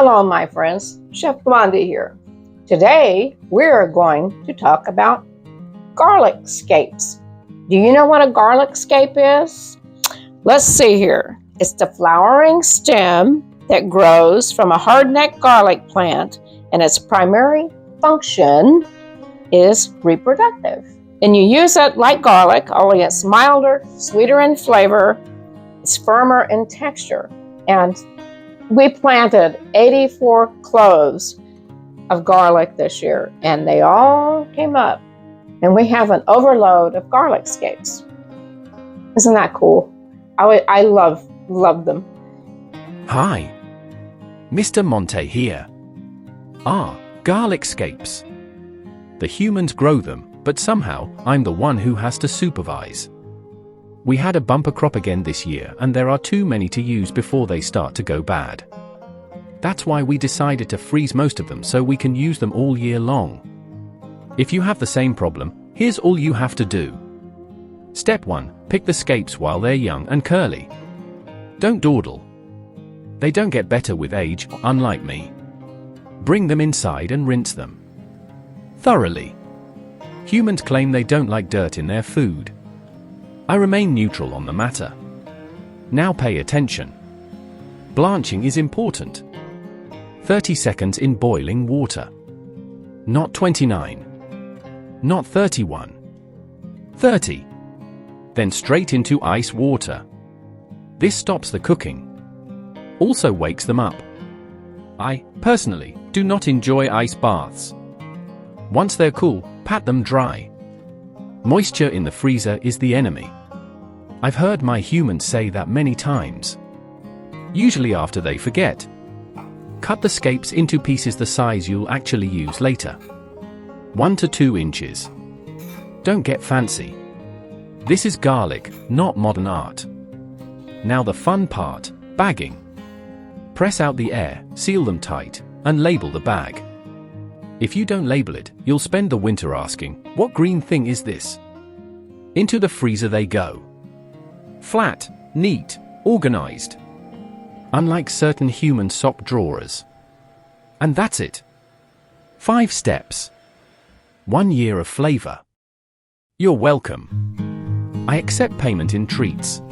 Hello, my friends. Chef Blondie here. Today, we're going to talk about garlic scapes. Do you know what a garlic scape is? Let's see here. It's the flowering stem that grows from a hardneck garlic plant, and its primary function is reproductive. And you use it like garlic, only it's milder, sweeter in flavor, it's firmer in texture. And we planted 84 cloves of garlic this year, and they all came up. And we have an overload of garlic scapes. Isn't that cool? I love them. Hi, Mr. Monte here. Garlic scapes. The humans grow them, but somehow I'm the one who has to supervise. We had a bumper crop again this year, and there are too many to use before they start to go bad. That's why we decided to freeze most of them so we can use them all year long. If you have the same problem, here's all you have to do. Step 1. Pick the scapes while they're young and curly. Don't dawdle. They don't get better with age, unlike me. Bring them inside and rinse them thoroughly. Humans claim they don't like dirt in their food. I remain neutral on the matter. Now pay attention. Blanching is important. 30 seconds in boiling water. Not 29. Not 31. 30. Then straight into ice water. This stops the cooking. Also wakes them up. I, personally, do not enjoy ice baths. Once they're cool, pat them dry. Moisture in the freezer is the enemy. I've heard my humans say that many times. Usually after they forget. Cut the scapes into pieces the size you'll actually use later. 1 to 2 inches. Don't get fancy. This is garlic, not modern art. Now the fun part, bagging. Press out the air, seal them tight, and label the bag. If you don't label it, you'll spend the winter asking, what green thing is this? Into the freezer they go. Flat, neat, organized. Unlike certain human sock drawers. And that's it. 5 steps. 1 year of flavor. You're welcome. I accept payment in treats.